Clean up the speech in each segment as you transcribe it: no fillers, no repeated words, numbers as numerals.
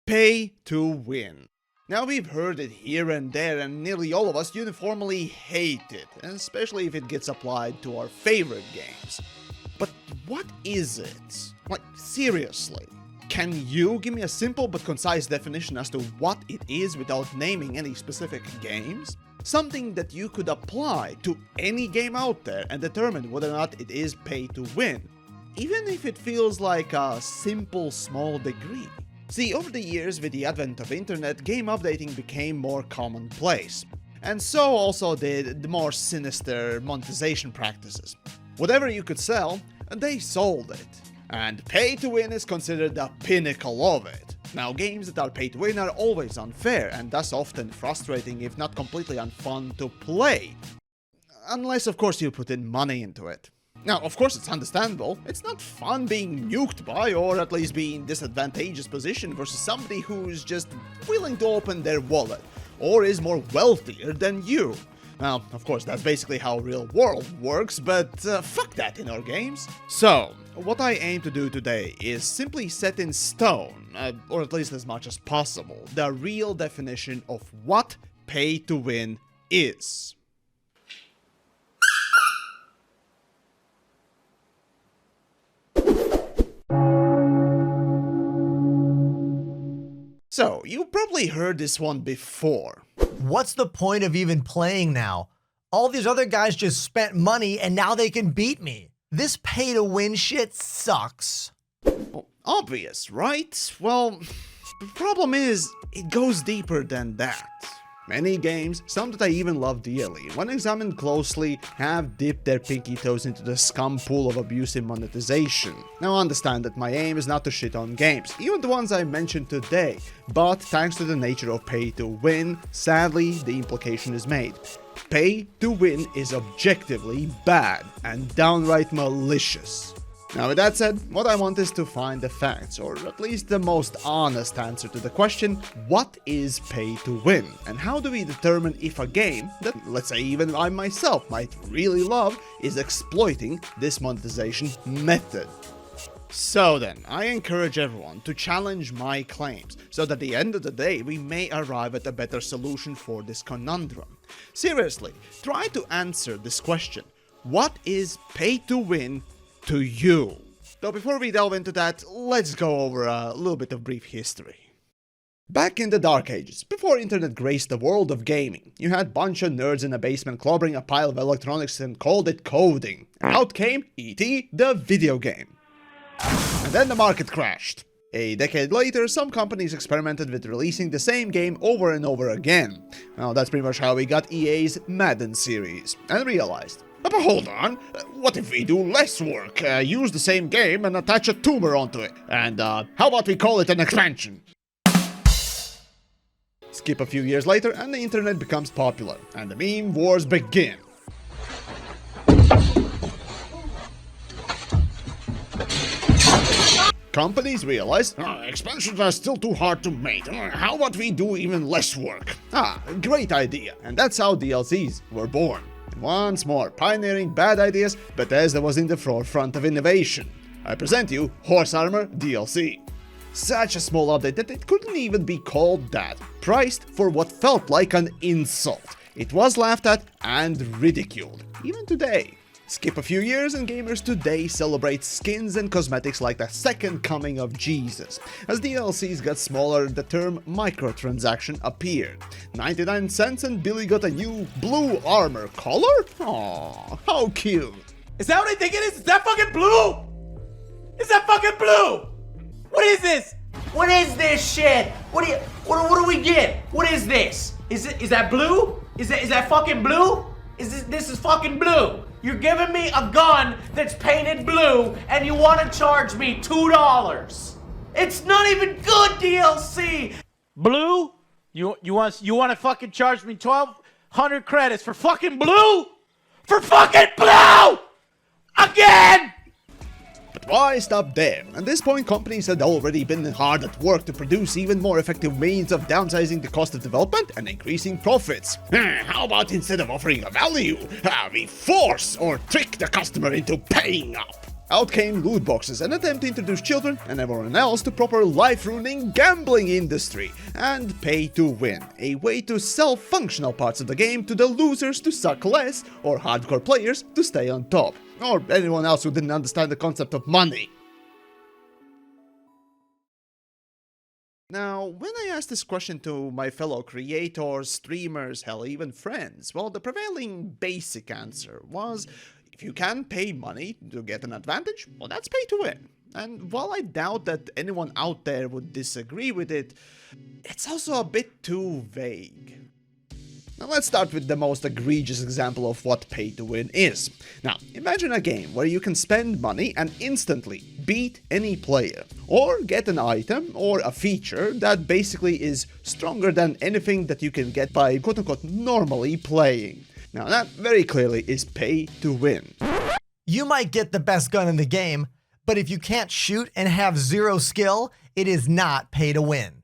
Pay to win. Now, we've heard it here and there, and nearly all of us uniformly hate it, especially if it gets applied to our favorite games. But what is it? Like, seriously, can you give me a simple but concise definition as to what it is without naming any specific games? Something that you could apply to any game out there and determine whether or not it is pay to win, even if it feels like a simple small degree. See, over the years, with the advent of internet, game updating became more commonplace. And so also did the more sinister monetization practices. Whatever you could sell, they sold it. And pay to win is considered the pinnacle of it. Now, games that are pay to win are always unfair, and thus often frustrating if not completely unfun to play. Unless, of course, you put in money into it. Now, of course, it's understandable. It's not fun being nuked by, or at least be in disadvantageous position versus somebody who's just willing to open their wallet, or is more wealthier than you. Now, of course, that's basically how real world works, but fuck that in our games. So, what I aim to do today is simply set in stone, or at least as much as possible, the real definition of what pay to win is. So, you probably heard this one before. What's the point of even playing now? All these other guys just spent money and now they can beat me. This pay to win shit sucks. Well, obvious, right? Well, the problem is, it goes deeper than that. Many games, some that I even love dearly, when examined closely, have dipped their pinky toes into the scum pool of abusive monetization. Now understand that my aim is not to shit on games, even the ones I mentioned today, but thanks to the nature of pay to win, sadly the implication is made. Pay to win is objectively bad and downright malicious. Now, with that said, what I want is to find the facts, or at least the most honest answer to the question, what is pay to win? And how do we determine if a game that, let's say even I myself might really love, is exploiting this monetization method? So then, I encourage everyone to challenge my claims, so that at the end of the day we may arrive at a better solution for this conundrum. Seriously, try to answer this question. What is pay to win to you? Though before we delve into that, let's go over a little bit of brief history. Back in the dark ages, before internet graced the world of gaming, you had a bunch of nerds in a basement clobbering a pile of electronics and called it coding. Out came E.T. the video game. And then the market crashed. A decade later, some companies experimented with releasing the same game over and over again. Well, that's pretty much how we got EA's Madden series, and realized, but hold on, what if we do less work, use the same game and attach a tumor onto it? And how about we call it an expansion? Skip a few years later and the internet becomes popular, and the meme wars begin. Companies realize, expansions are still too hard to make, how about we do even less work? Great idea, and that's how DLCs were born. Once more, pioneering bad ideas, Bethesda was in the forefront of innovation. I present you Horse Armor DLC. Such a small update that it couldn't even be called that, priced for what felt like an insult. It was laughed at and ridiculed, even today. Skip a few years and gamers today celebrate skins and cosmetics like the second coming of Jesus. As DLCs got smaller, the term microtransaction appeared. 99 cents and Billy got a new blue armor color? Aww, how cute. Is that what I think it is? Is that fucking blue? Is that fucking blue? What is this? What is this shit? What do we get? What is this? Is that blue? Is that fucking blue? This is fucking blue. You're giving me a gun that's painted blue and you want to charge me $2. It's not even good DLC. Blue? You want to fucking charge me 1,200 credits for fucking blue? For fucking blue! Again! But why stop there? At this point, companies had already been hard at work to produce even more effective means of downsizing the cost of development and increasing profits. How about instead of offering a value, we force or trick the customer into paying up? Out came loot boxes, an attempt to introduce children and everyone else to proper life-ruining gambling industry, and pay to win, a way to sell functional parts of the game to the losers to suck less, or hardcore players to stay on top, or anyone else who didn't understand the concept of money. Now, when I asked this question to my fellow creators, streamers, hell, even friends, well, the prevailing basic answer was, if you can pay money to get an advantage, well, that's pay to win. And while I doubt that anyone out there would disagree with it, it's also a bit too vague. Now let's start with the most egregious example of what pay to win is. Now, imagine a game where you can spend money and instantly beat any player, or get an item or a feature that basically is stronger than anything that you can get by quote-unquote normally playing. Now that very clearly is pay to win. You might get the best gun in the game, but if you can't shoot and have zero skill, it is not pay to win.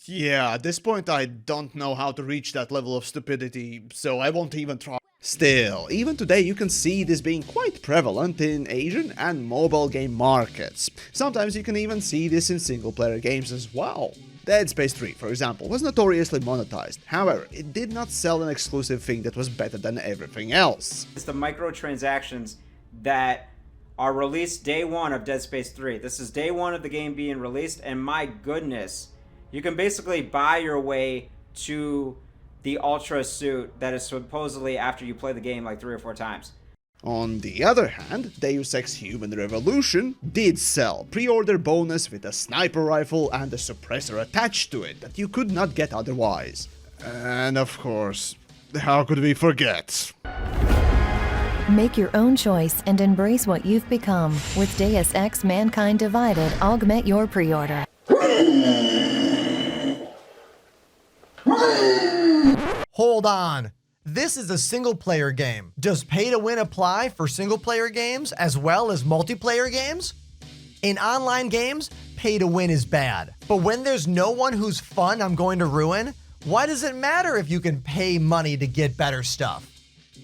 Yeah, at this point I don't know how to reach that level of stupidity, so I won't even try. Still, even today you can see this being quite prevalent in Asian and mobile game markets. Sometimes you can even see this in single-player games as well. Dead Space 3, for example, was notoriously monetized. However, it did not sell an exclusive thing that was better than everything else. It's the microtransactions that are released day one of Dead Space 3. This is day one of the game being released, and my goodness, you can basically buy your way to the Ultra suit that is supposedly after you play the game like 3 or 4 times. On the other hand, Deus Ex Human Revolution did sell pre-order bonus with a sniper rifle and a suppressor attached to it that you could not get otherwise. And of course, how could we forget? Make your own choice and embrace what you've become. With Deus Ex Mankind Divided, augment your pre-order. Hold on. This is a single-player game. Does pay-to-win apply for single-player games as well as multiplayer games? In online games, pay-to-win is bad. But when there's no one whose fun I'm going to ruin, why does it matter if you can pay money to get better stuff?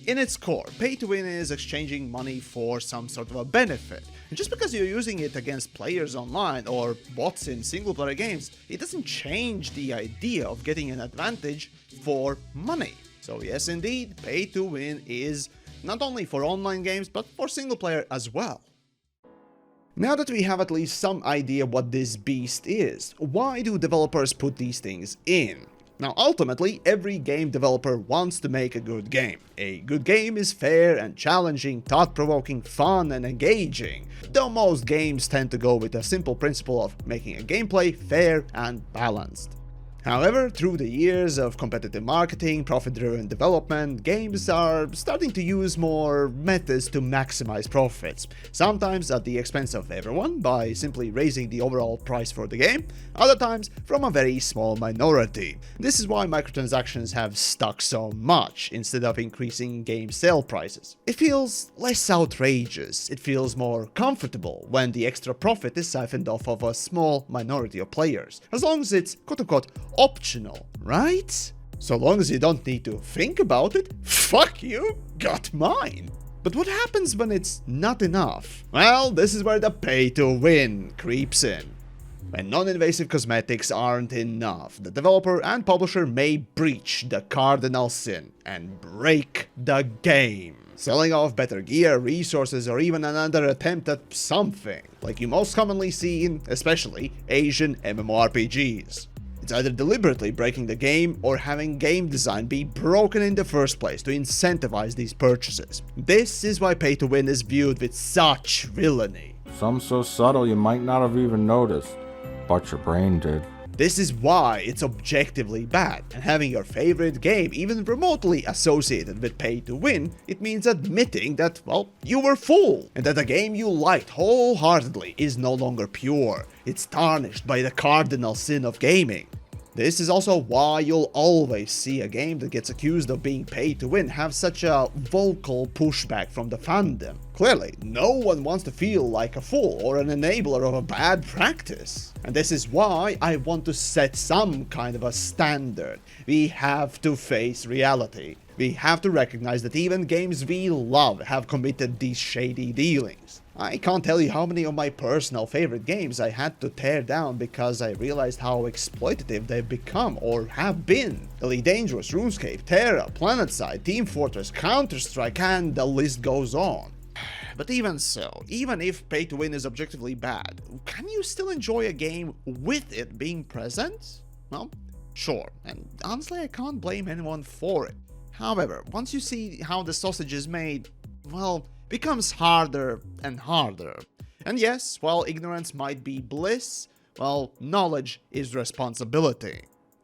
In its core, pay to win is exchanging money for some sort of a benefit. And just because you're using it against players online or bots in single-player games, it doesn't change the idea of getting an advantage for money. So yes, indeed, pay to win is not only for online games, but for single-player as well. Now that we have at least some idea what this beast is, why do developers put these things in? Now, ultimately, every game developer wants to make a good game. A good game is fair and challenging, thought-provoking, fun and engaging, though most games tend to go with a simple principle of making a gameplay fair and balanced. However, through the years of competitive marketing, profit-driven development, games are starting to use more methods to maximize profits, sometimes at the expense of everyone by simply raising the overall price for the game, other times from a very small minority. This is why microtransactions have stuck so much instead of increasing game sale prices. It feels less outrageous, it feels more comfortable when the extra profit is siphoned off of a small minority of players, as long as it's quote-unquote optional, right? So long as you don't need to think about it, fuck you, got mine. But what happens when it's not enough? Well, this is where the pay to win creeps in. When non-invasive cosmetics aren't enough, the developer and publisher may breach the cardinal sin and break the game. Selling off better gear, resources, or even another attempt at something, like you most commonly see in, especially, Asian MMORPGs. It's either deliberately breaking the game or having game design be broken in the first place to incentivize these purchases. This is why pay to win is viewed with such villainy. Some so subtle you might not have even noticed, but your brain did. This is why it's objectively bad, and having your favorite game even remotely associated with pay to win, it means admitting that, well, you were fooled, and that a game you liked wholeheartedly is no longer pure. It's tarnished by the cardinal sin of gaming. This is also why you'll always see a game that gets accused of being pay to win have such a vocal pushback from the fandom. Clearly, no one wants to feel like a fool or an enabler of a bad practice. And this is why I want to set some kind of a standard. We have to face reality. We have to recognize that even games we love have committed these shady dealings. I can't tell you how many of my personal favorite games I had to tear down because I realized how exploitative they've become or have been. Elite Dangerous, RuneScape, Terra, PlanetSide, Team Fortress, Counter-Strike, and the list goes on. But even so, even if pay to win is objectively bad, can you still enjoy a game with it being present? Well, sure, and honestly I can't blame anyone for it. However, once you see how the sausage is made, well, becomes harder and harder. And yes, while ignorance might be bliss, well, knowledge is responsibility.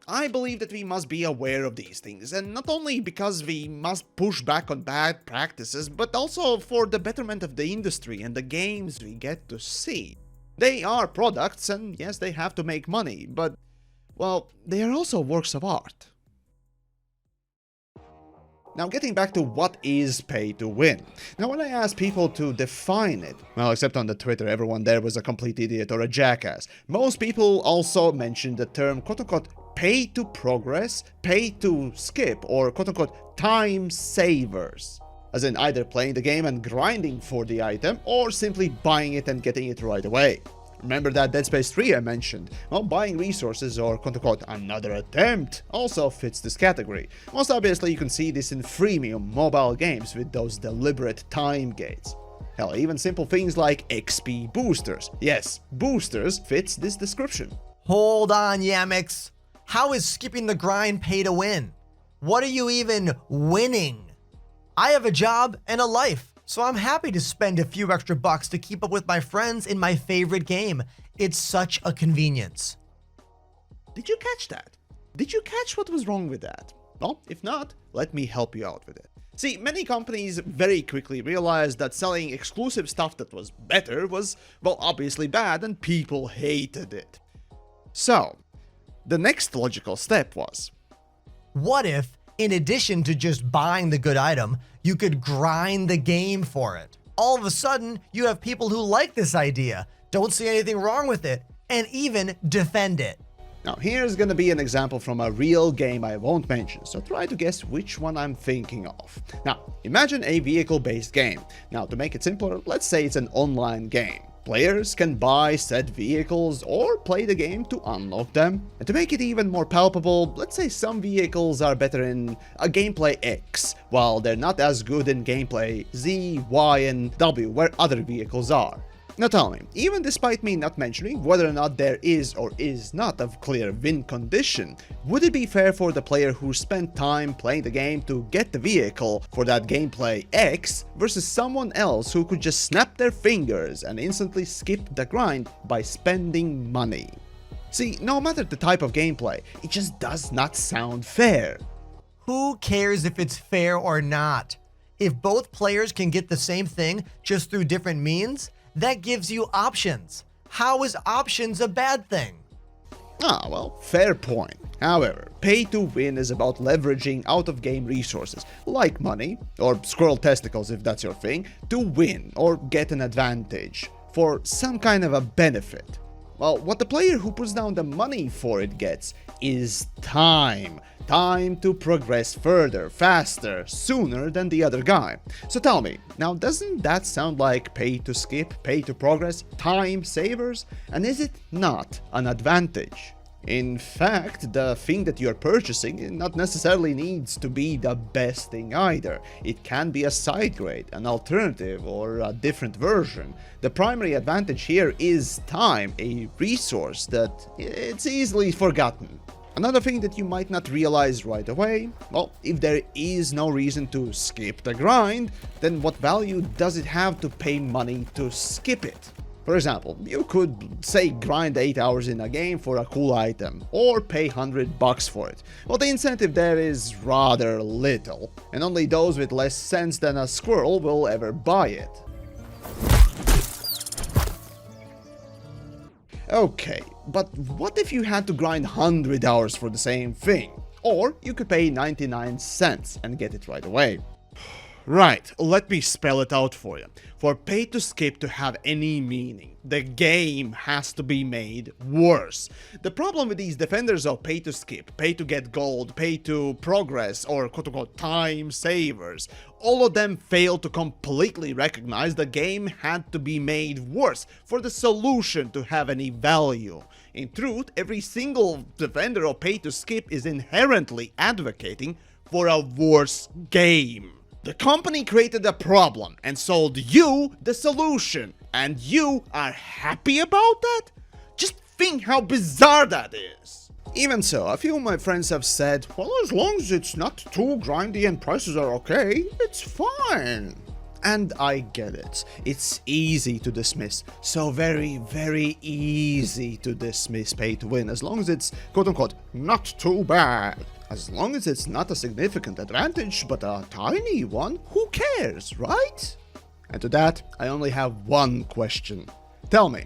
I believe that we must be aware of these things, and not only because we must push back on bad practices, but also for the betterment of the industry and the games we get to see. They are products, and yes, they have to make money, but, well, they are also works of art. Now, getting back to what is pay to win. Now, when I asked people to define it, well, except on the Twitter, everyone there was a complete idiot or a jackass. Most people also mentioned the term quote-unquote pay to progress, pay to skip, or quote-unquote time savers. As in either playing the game and grinding for the item, or simply buying it and getting it right away. Remember that Dead Space 3 I mentioned? Well, buying resources or quote-unquote another attempt also fits this category. Most obviously you can see this in freemium mobile games with those deliberate time gates. Hell, even simple things like XP boosters. Yes, boosters fits this description. Hold on, Yamiks. How is skipping the grind pay to win? What are you even winning? I have a job and a life, so I'm happy to spend a few extra bucks to keep up with my friends in my favorite game. It's such a convenience. Did you catch that? Did you catch what was wrong with that? Well, if not, let me help you out with it. See, many companies very quickly realized that selling exclusive stuff that was better was, well, obviously bad, and people hated it. So, the next logical step was, what if, in addition to just buying the good item, you could grind the game for it? All of a sudden, you have people who like this idea, don't see anything wrong with it, and even defend it. Now here's gonna be an example from a real game I won't mention, so try to guess which one I'm thinking of. Now, imagine a vehicle-based game. Now, to make it simpler, let's say it's an online game. Players can buy said vehicles or play the game to unlock them. And to make it even more palpable, let's say some vehicles are better in a gameplay X, while they're not as good in gameplay Z, Y, and W, where other vehicles are. Now tell me, even despite me not mentioning whether or not there is or is not a clear win condition, would it be fair for the player who spent time playing the game to get the vehicle for that gameplay X versus someone else who could just snap their fingers and instantly skip the grind by spending money? See, no matter the type of gameplay, it just does not sound fair. Who cares if it's fair or not? If both players can get the same thing just through different means, that gives you options. How is options a bad thing? Ah, well, fair point. However, pay to win is about leveraging out-of-game resources, like money, or squirrel testicles if that's your thing, to win or get an advantage, for some kind of a benefit. Well, what the player who puts down the money for it gets is time. Time to progress further, faster, sooner than the other guy. So tell me, now doesn't that sound like pay to skip, pay to progress, time savers? And is it not an advantage? In fact, the thing that you're purchasing not necessarily needs to be the best thing either. It can be a side grade, an alternative, or a different version. The primary advantage here is time, a resource that it's easily forgotten. Another thing that you might not realize right away, well, if there is no reason to skip the grind, then what value does it have to pay money to skip it? For example, you could say grind 8 hours in a game for a cool item, or pay $100 for it. Well, the incentive there is rather little, and only those with less sense than a squirrel will ever buy it. Okay, but what if you had to grind 100 hours for the same thing? Or you could pay 99 cents and get it right away. Right, let me spell it out for you. For pay to skip to have any meaning, the game has to be made worse. The problem with these defenders of pay to skip, pay to get gold, pay to progress, or quote-unquote time savers, all of them fail to completely recognize the game had to be made worse for the solution to have any value. In truth, every single defender of pay to skip is inherently advocating for a worse game. The company created a problem and sold you the solution, and you are happy about that? Just think how bizarre that is. Even so, a few of my friends have said, well, as long as it's not too grindy and prices are okay, it's fine. And I get it. It's easy to dismiss. So very, very easy to dismiss pay to win as long as it's quote-unquote not too bad. As long as it's not a significant advantage, but a tiny one, who cares, right? And to that, I only have one question. Tell me,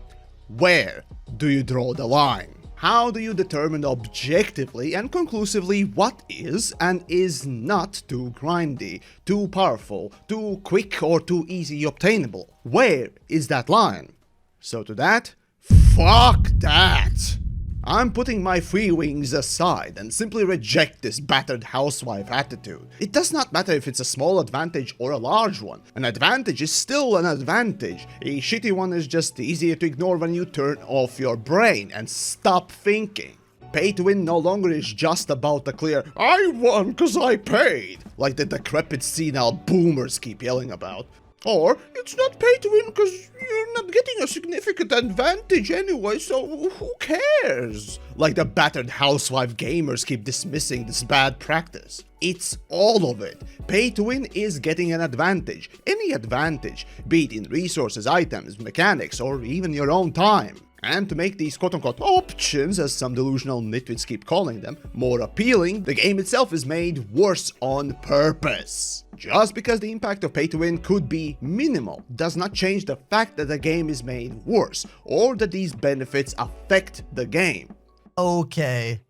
where do you draw the line? How do you determine objectively and conclusively what is and is not too grindy, too powerful, too quick, or too easy obtainable? Where is that line? So to that, fuck that! I'm putting my free wings aside and simply reject this battered housewife attitude. It does not matter if it's a small advantage or a large one. An advantage is still an advantage. A shitty one is just easier to ignore when you turn off your brain and stop thinking. Pay to win no longer is just about the clear, I won cause I paid, like the decrepit senile boomers keep yelling about. Or, it's not pay to win because you're not getting a significant advantage anyway, so who cares? Like the battered housewife gamers keep dismissing this bad practice. It's all of it. Pay to win is getting an advantage. Any advantage, be it in resources, items, mechanics, or even your own time. And to make these quote-unquote options, as some delusional nitwits keep calling them, more appealing, the game itself is made worse on purpose. Just because the impact of pay to win could be minimal does not change the fact that the game is made worse, or that these benefits affect the game. Okay,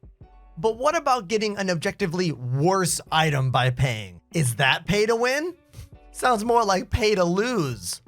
but what about getting an objectively worse item by paying? Is that pay to win? Sounds more like pay to lose.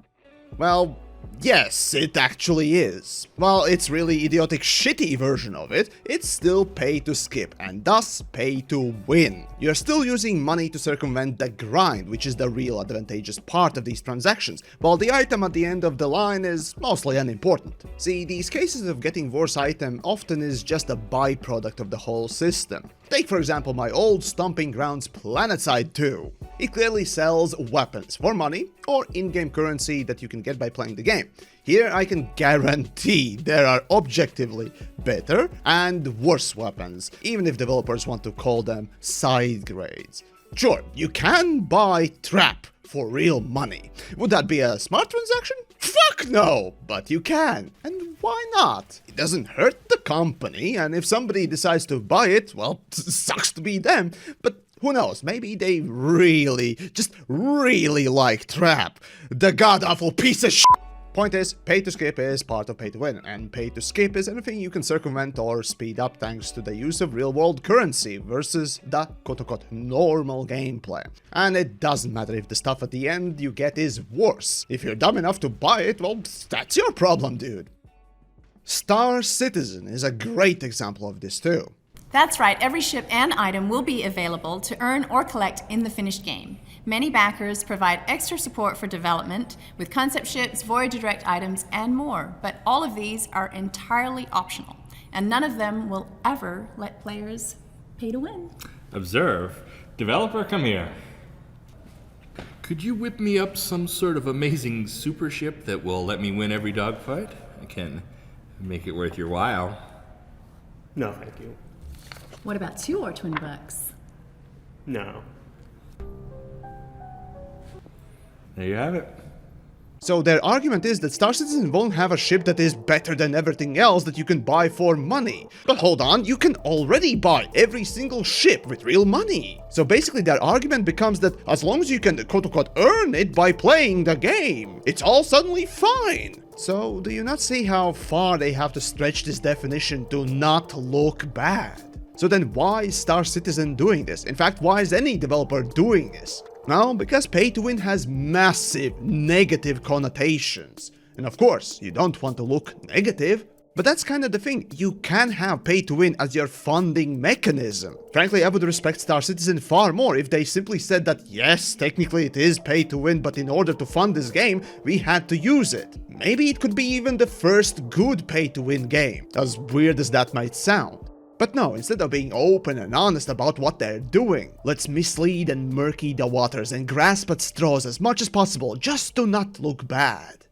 Well, yes, it actually is. While it's really idiotic shitty version of it, it's still pay to skip and thus pay to win. You're still using money to circumvent the grind, which is the real advantageous part of these transactions, while the item at the end of the line is mostly unimportant. See, these cases of getting worse item often is just a byproduct of the whole system. Take for example my old stomping grounds Planetside 2. It clearly sells weapons for money or in-game currency that you can get by playing the game. Here I can guarantee there are objectively better and worse weapons, even if developers want to call them side grades. Sure, you can buy trap for real money. Would that be a smart transaction? Fuck no! But you can. And why not? It doesn't hurt the company, and if somebody decides to buy it, well, sucks to be them. But who knows, maybe they really, just really like trap. The god-awful piece of shit. Point is, pay to skip is part of pay to win, and pay to skip is anything you can circumvent or speed up thanks to the use of real-world currency versus the quote-unquote normal gameplay. And it doesn't matter if the stuff at the end you get is worse. If you're dumb enough to buy it, well, that's your problem, dude. Star Citizen is a great example of this too. That's right, every ship and item will be available to earn or collect in the finished game. Many backers provide extra support for development with concept ships, Voyager Direct items, and more, but all of these are entirely optional, and none of them will ever let players pay to win. Observe. Developer, come here. Could you whip me up some sort of amazing super ship that will let me win every dogfight? I can make it worth your while. No, thank you. What about $2 or $20? No. There you have it. So their argument is that Star Citizen won't have a ship that is better than everything else that you can buy for money. But hold on, you can already buy every single ship with real money. So basically their argument becomes that as long as you can quote-unquote earn it by playing the game, it's all suddenly fine. So do you not see how far they have to stretch this definition to not look bad? So then why is Star Citizen doing this? In fact, why is any developer doing this? Now, because pay to win has massive negative connotations. And of course, you don't want to look negative. But that's kind of the thing, you can have pay to win as your funding mechanism. Frankly, I would respect Star Citizen far more if they simply said that yes, technically it is pay to win, but in order to fund this game, we had to use it. Maybe it could be even the first good pay to win game, as weird as that might sound. But no, instead of being open and honest about what they're doing, let's mislead and murky the waters and grasp at straws as much as possible just to not look bad.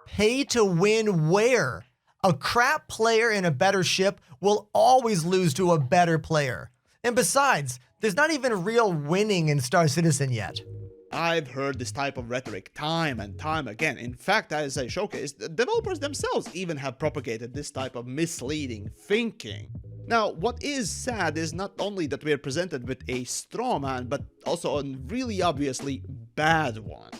Pay to win where? A crap player in a better ship will always lose to a better player. And besides, there's not even real winning in Star Citizen yet. I've heard this type of rhetoric time and time again. In fact, as I showcased, the developers themselves even have propagated this type of misleading thinking. Now, what is sad is not only that we are presented with a straw man, but also a really obviously bad one.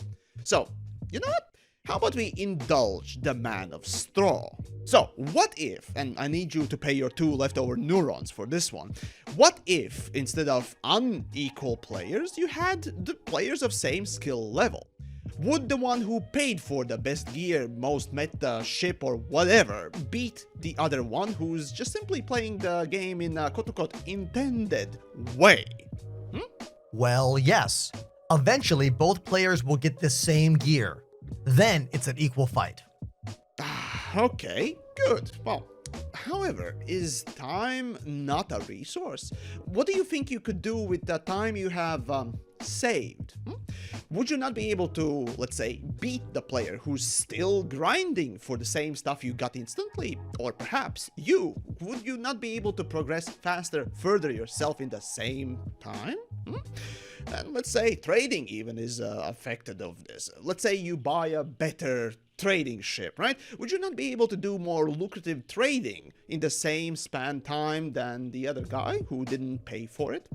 So, you know what? How about we indulge the man of straw? So, what if, and I need you to pay your 2 leftover neurons for this one, what if, instead of unequal players, you had the players of same skill level? Would the one who paid for the best gear, most meta ship or whatever, beat the other one who's just simply playing the game in a quote-unquote intended way? Well, yes. Eventually, both players will get the same gear. Then it's an equal fight. Okay, good. Well, however, is time not a resource? What do you think you could do with the time you have saved? Would you not be able to, let's say, beat the player who's still grinding for the same stuff you got instantly? Or perhaps would you not be able to progress faster, further yourself in the same time? And let's say trading even is affected of this. Let's say you buy a better trading ship, right? Would you not be able to do more lucrative trading in the same span time than the other guy who didn't pay for it?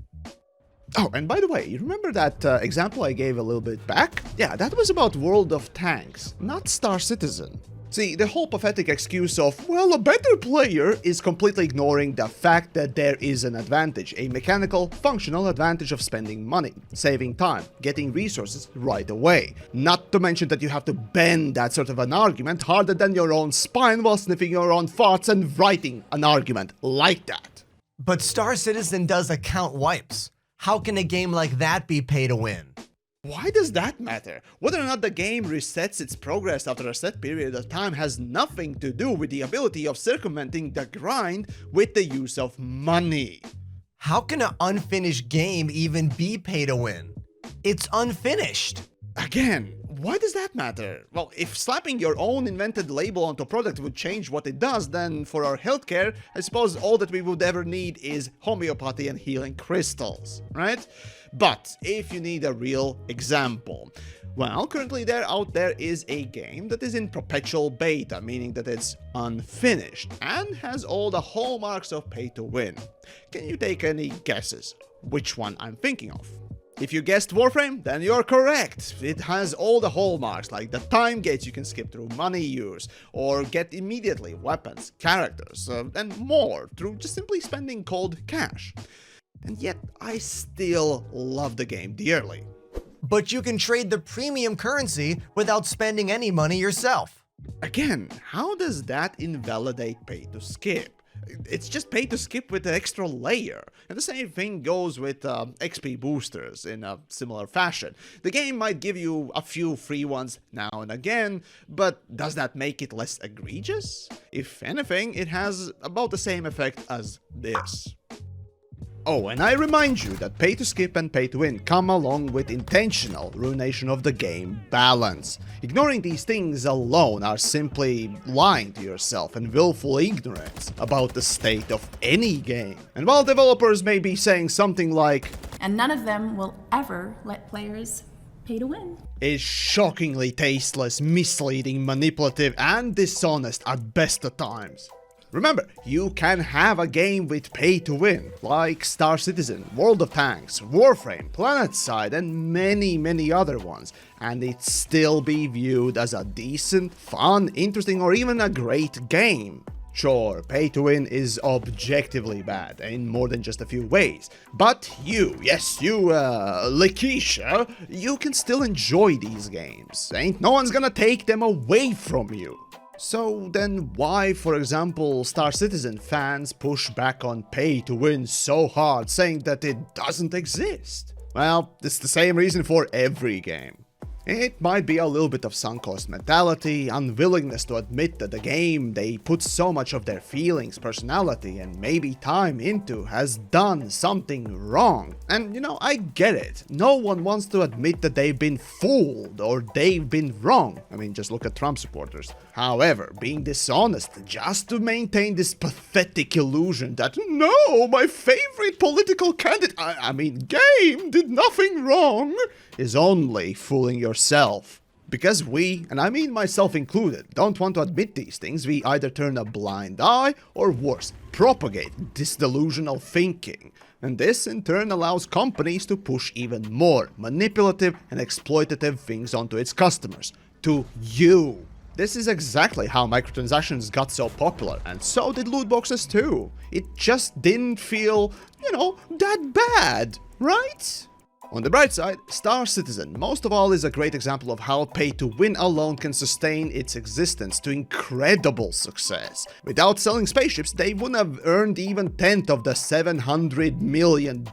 Oh, and by the way, you remember that example I gave a little bit back? Yeah, that was about World of Tanks, not Star Citizen. See, the whole pathetic excuse of, well, a better player is completely ignoring the fact that there is an advantage, a mechanical, functional advantage of spending money, saving time, getting resources right away. Not to mention that you have to bend that sort of an argument harder than your own spine while sniffing your own farts and writing an argument like that. But Star Citizen does account wipes. How can a game like that be pay to win? Why does that matter? Whether or not the game resets its progress after a set period of time has nothing to do with the ability of circumventing the grind with the use of money. How can an unfinished game even be pay to win? It's unfinished. Again, why does that matter? Well, if slapping your own invented label onto a product would change what it does, then for our healthcare, I suppose all that we would ever need is homeopathy and healing crystals, right? But if you need a real example, well, currently out there is a game that is in perpetual beta, meaning that it's unfinished and has all the hallmarks of pay to win. Can you take any guesses which one I'm thinking of? If you guessed Warframe, then you're correct. It has all the hallmarks, like the time gates you can skip through money use, or get immediately weapons, characters, and more through just simply spending cold cash. And yet, I still love the game dearly. But you can trade the premium currency without spending any money yourself. Again, how does that invalidate pay to skip? It's just pay to skip with an extra layer. And the same thing goes with XP boosters in a similar fashion. The game might give you a few free ones now and again, but does that make it less egregious? If anything, it has about the same effect as this. Oh, and I remind you that pay to skip and pay to win come along with intentional ruination of the game balance. Ignoring these things alone are simply lying to yourself and willful ignorance about the state of any game. And while developers may be saying something like, And none of them will ever let players pay to win. Is shockingly tasteless, misleading, manipulative, and dishonest at best of times. Remember, you can have a game with pay to win, like Star Citizen, World of Tanks, Warframe, PlanetSide, and many other ones, and it still be viewed as a decent, fun, interesting, or even a great game. Sure, pay to win is objectively bad in more than just a few ways, but you, yes you, Lakeisha, you can still enjoy these games. Ain't no one's gonna take them away from you. So then why, for example, Star Citizen fans push back on pay to win so hard, saying that it doesn't exist? Well, it's the same reason for every game. It might be a little bit of sunk cost mentality, unwillingness to admit that the game they put so much of their feelings, personality, and maybe time into has done something wrong. And you know, I get it. No one wants to admit that they've been fooled or they've been wrong. I mean, just look at Trump supporters. However, being dishonest just to maintain this pathetic illusion that no, my favorite political candidate, game did nothing wrong, is only fooling yourself. Because we, and I mean myself included, don't want to admit these things, we either turn a blind eye or worse, propagate this delusional thinking. And this in turn allows companies to push even more manipulative and exploitative things onto its customers. To you. This is exactly how microtransactions got so popular, and so did loot boxes too. It just didn't feel, that bad, right? On the bright side, Star Citizen, most of all, is a great example of how pay-to-win alone can sustain its existence to incredible success. Without selling spaceships, they wouldn't have earned even 1/10 of the $700 million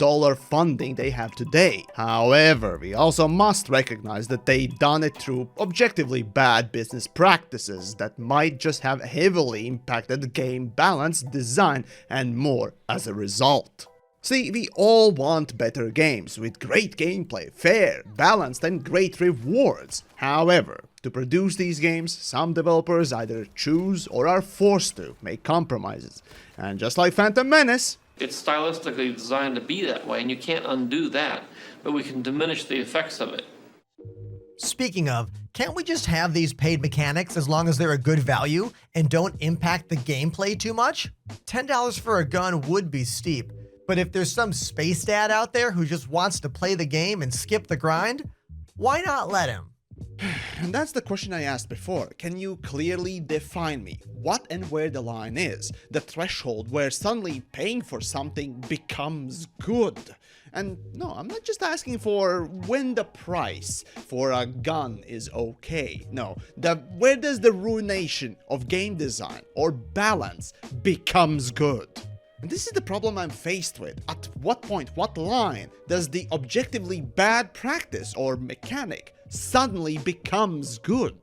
funding they have today. However, we also must recognize that they done it through objectively bad business practices that might just have heavily impacted the game balance, design, and more as a result. See, we all want better games with great gameplay, fair, balanced, and great rewards. However, to produce these games, some developers either choose or are forced to make compromises. And just like Phantom Menace, it's stylistically designed to be that way, and you can't undo that, but we can diminish the effects of it. Speaking of, can't we just have these paid mechanics as long as they're a good value and don't impact the gameplay too much? $10 for a gun would be steep. But if there's some space dad out there who just wants to play the game and skip the grind, why not let him? And that's the question I asked before. Can you clearly define me what and where the line is? The threshold where suddenly paying for something becomes good. And no, I'm not just asking for when the price for a gun is okay. No, where does the ruination of game design or balance becomes good? And this is the problem I'm faced with. At what point, what line does the objectively bad practice or mechanic suddenly becomes good?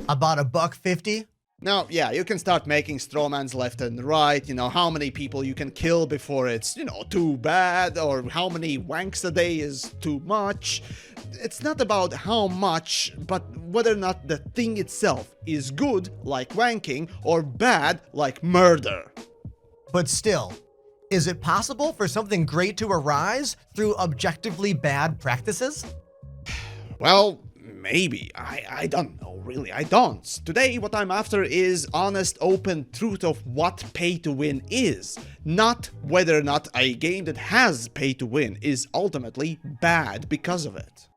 About $1.50? Now, yeah, you can start making strawmans left and right, how many people you can kill before it's, too bad, or how many wanks a day is too much. It's not about how much, but whether or not the thing itself is good, like wanking, or bad, like murder. But still, is it possible for something great to arise through objectively bad practices? Well, maybe. I don't know, really. I don't. Today, what I'm after is honest, open truth of what pay to win is. Not whether or not a game that has pay to win is ultimately bad because of it.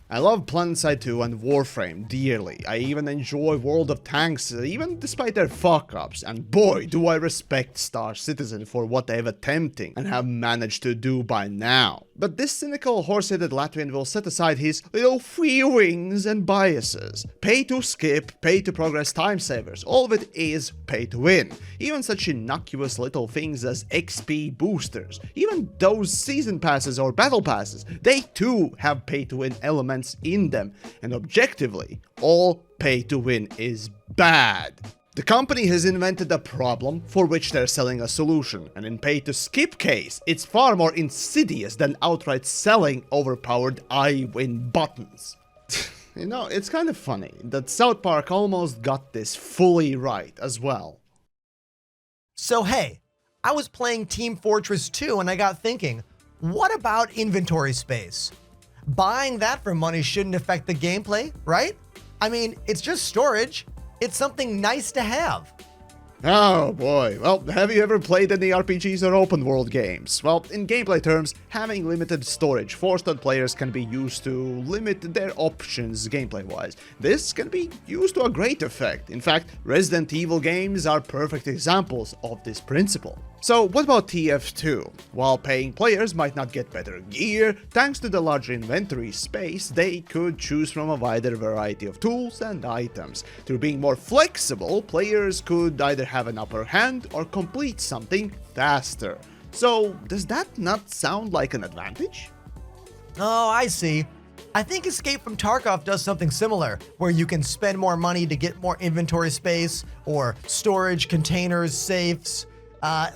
I love PlanetSide 2 and Warframe dearly. I even enjoy World of Tanks, even despite their fuck-ups. And boy, do I respect Star Citizen for what they've attempting and have managed to do by now. But this cynical horse-headed Latvian will set aside his little feelings and biases. Pay to skip, pay to progress time savers, all of it is pay to win. Even such innocuous little things as XP boosters, even those season passes or battle passes, they too have pay to win elements in them. And objectively, all pay to win is bad. The company has invented a problem for which they're selling a solution, and in pay-to-skip case, it's far more insidious than outright selling overpowered I win buttons. It's kind of funny that South Park almost got this fully right as well. So hey, I was playing Team Fortress 2 and I got thinking, what about inventory space? Buying that for money shouldn't affect the gameplay, right? I mean, it's just storage. It's something nice to have. Oh boy, well, have you ever played any RPGs or open world games? Well, in gameplay terms, having limited storage forced on players can be used to limit their options gameplay-wise. This can be used to a great effect. In fact, Resident Evil games are perfect examples of this principle. So what about TF2? While paying players might not get better gear, thanks to the larger inventory space, they could choose from a wider variety of tools and items. Through being more flexible, players could either have an upper hand or complete something faster. So does that not sound like an advantage? Oh, I see. I think Escape from Tarkov does something similar, where you can spend more money to get more inventory space, or storage, containers, safes,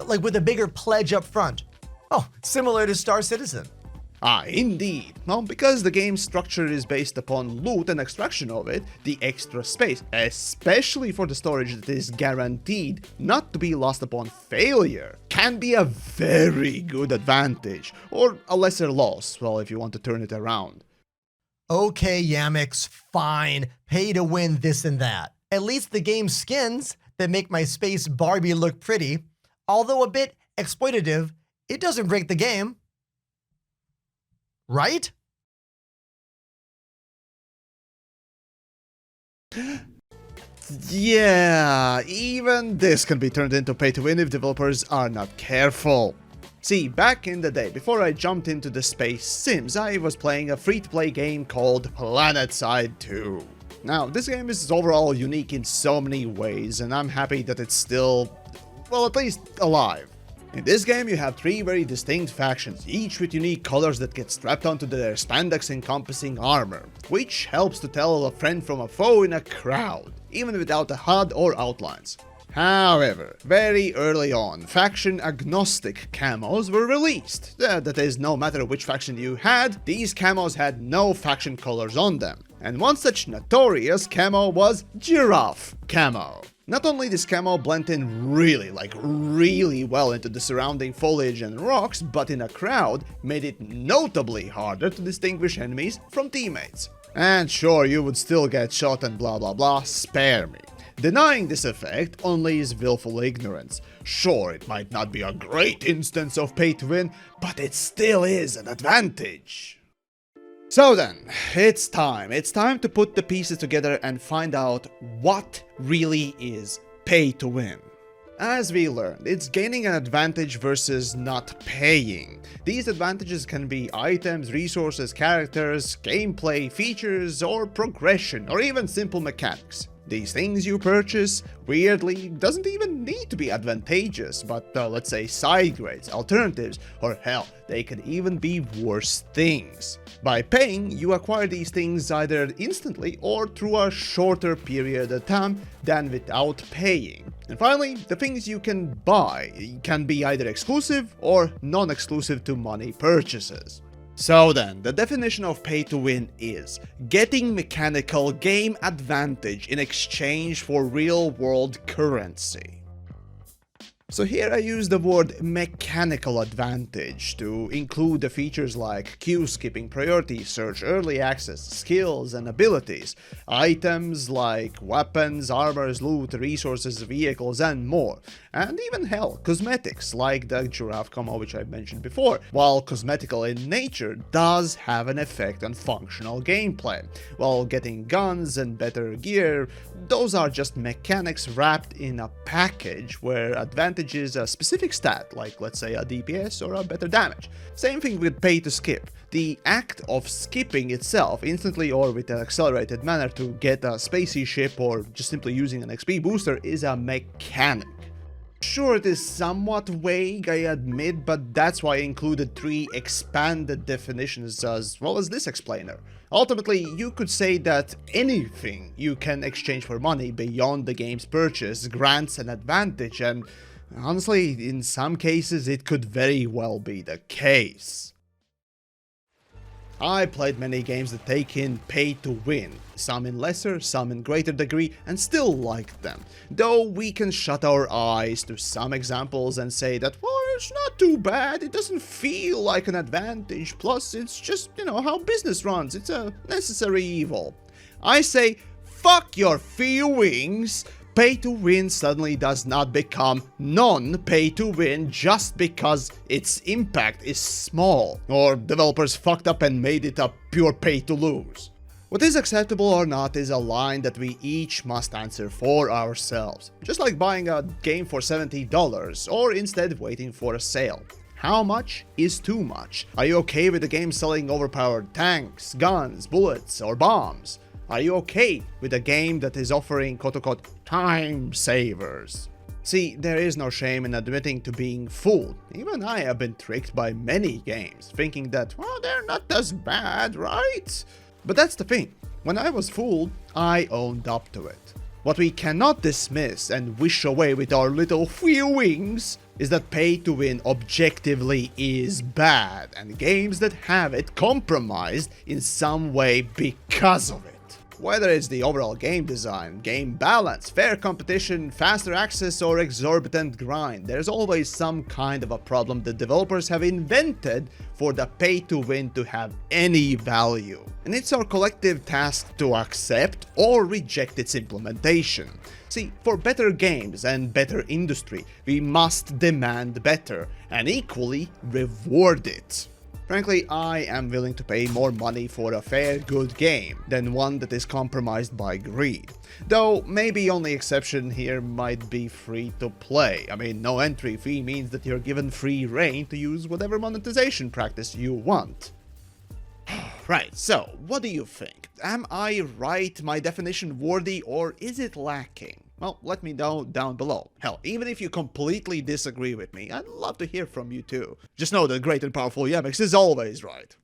like with a bigger pledge up front. Oh, similar to Star Citizen. Ah, indeed. Well, because the game's structure is based upon loot and extraction of it, the extra space, especially for the storage that is guaranteed not to be lost upon failure, can be a very good advantage, or a lesser loss, well, if you want to turn it around. Okay, Yamiks, fine. Pay to win this and that. At least the game's skins that make my space Barbie look pretty, although a bit exploitative, it doesn't break the game. Right? Yeah, even this can be turned into pay to win if developers are not careful. See, back in the day, before I jumped into the space sims, I was playing a free-to-play game called PlanetSide 2. Now, this game is overall unique in so many ways, and I'm happy that it's still, well, at least alive. In this game, you have 3 very distinct factions, each with unique colors that get strapped onto their spandex-encompassing armor, which helps to tell a friend from a foe in a crowd, even without a HUD or outlines. However, very early on, faction-agnostic camos were released. That is, no matter which faction you had, these camos had no faction colors on them. And one such notorious camo was giraffe camo. Not only this camo blend in really well into the surrounding foliage and rocks, but in a crowd made it notably harder to distinguish enemies from teammates. And sure, you would still get shot and blah blah blah, spare me. Denying this effect only is willful ignorance. Sure, it might not be a great instance of pay to win, but it still is an advantage. So then, it's time to put the pieces together and find out what really is pay to win. As we learned, it's gaining an advantage versus not paying. These advantages can be items, resources, characters, gameplay, features, or progression, or even simple mechanics. These things you purchase, weirdly, doesn't even need to be advantageous, but let's say side grades, alternatives, or hell, they can even be worse things. By paying, you acquire these things either instantly or through a shorter period of time than without paying. And finally, the things you can buy can be either exclusive or non-exclusive to money purchases. So then, the definition of pay to win is getting mechanical game advantage in exchange for real-world currency. So here I use the word mechanical advantage to include the features like queue skipping, priority search, early access, skills and abilities, items like weapons, armors, loot, resources, vehicles and more, and even hell, cosmetics like the giraffe camo which I mentioned before. While cosmetical in nature does have an effect on functional gameplay, while getting guns and better gear, those are just mechanics wrapped in a package where advantage is a specific stat, like let's say a DPS or a better damage. Same thing with pay to skip. The act of skipping itself instantly or with an accelerated manner to get a spacey ship or just simply using an XP booster is a mechanic. Sure, it is somewhat vague, I admit, but that's why I included 3 expanded definitions as well as this explainer. Ultimately, you could say that anything you can exchange for money beyond the game's purchase grants an advantage, and honestly, in some cases it could very well be the case. I played many games that take in pay to win, some in lesser, some in greater degree, and still liked them. Though we can shut our eyes to some examples and say that, well, it's not too bad, it doesn't feel like an advantage, plus it's just, how business runs, it's a necessary evil. I say, fuck your feelings, Pay to win suddenly does not become non-pay to win just because its impact is small, or developers fucked up and made it a pure pay to lose. What is acceptable or not is a line that we each must answer for ourselves, just like buying a game for $70 or instead waiting for a sale. How much is too much? Are you okay with the game selling overpowered tanks, guns, bullets, or bombs? Are you okay with a game that is offering quote-unquote time savers? See, there is no shame in admitting to being fooled. Even I have been tricked by many games, thinking that, well, they're not as bad, right? But that's the thing. When I was fooled, I owned up to it. What we cannot dismiss and wish away with our little few wings is that pay to win objectively is bad, and games that have it compromised in some way because of it. Whether it's the overall game design, game balance, fair competition, faster access, or exorbitant grind, there's always some kind of a problem that developers have invented for the pay-to-win to have any value. And it's our collective task to accept or reject its implementation. See, for better games and better industry, we must demand better, and equally reward it. Frankly, I am willing to pay more money for a fair, good game than one that is compromised by greed. Though, maybe only exception here might be free to play. I mean, no entry fee means that you're given free reign to use whatever monetization practice you want. Right, so, what do you think? Am I right, my definition worthy, or is it lacking? Well, let me know down below. Hell, even if you completely disagree with me, I'd love to hear from you too. Just know that great and powerful Yamiks is always right.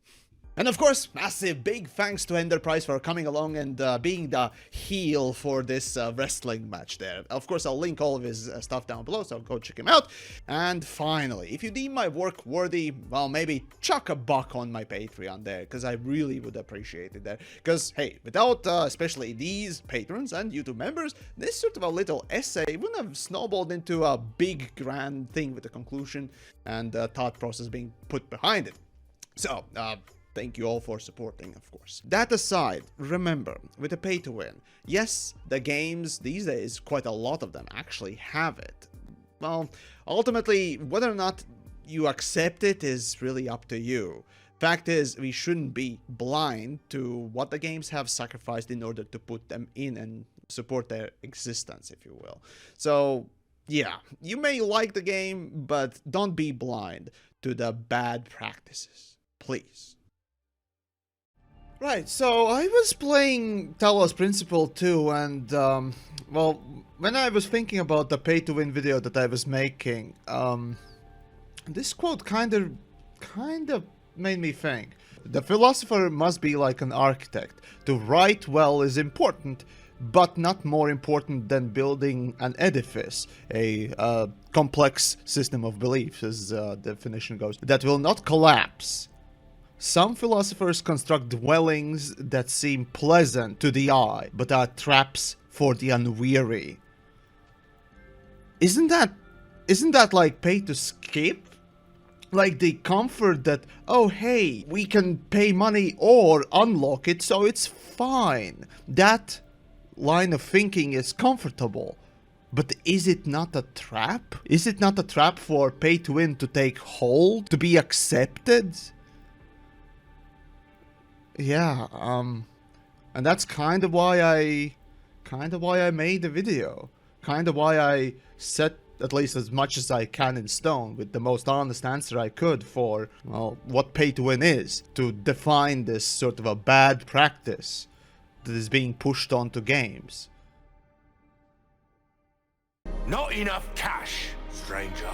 And of course, massive big thanks to Enterprise for coming along and being the heel for this wrestling match there. Of course, I'll link all of his stuff down below, so go check him out. And finally, if you deem my work worthy, well, maybe chuck a buck on my Patreon there, because I really would appreciate it there. Because, hey, without especially these patrons and YouTube members, this sort of a little essay wouldn't have snowballed into a big, grand thing with a conclusion and thought process being put behind it. So, thank you all for supporting, of course. That aside, remember, with the pay to win, yes, the games these days, quite a lot of them actually have it. Well, ultimately, whether or not you accept it is really up to you. Fact is, we shouldn't be blind to what the games have sacrificed in order to put them in and support their existence, if you will. So, yeah, you may like the game, but don't be blind to the bad practices, please. Right, so I was playing Talos Principle 2, and, well, when I was thinking about the pay-to-win video that I was making, this quote kind of made me think. The philosopher must be like an architect. To write well is important, but not more important than building an edifice, a complex system of beliefs, as the definition goes, that will not collapse. Some philosophers construct dwellings that seem pleasant to the eye, but are traps for the unweary. Isn't that like pay to skip? Like the comfort that, oh hey, we can pay money or unlock it, so it's fine. That line of thinking is comfortable. But is it not a trap? Is it not a trap for pay to win to take hold, to be accepted? Yeah, and that's kind of why I made the video. Kind of why I set at least as much as I can in stone with the most honest answer I could for, well, what pay to win is, to define this sort of a bad practice that is being pushed onto games. Not enough cash, stranger.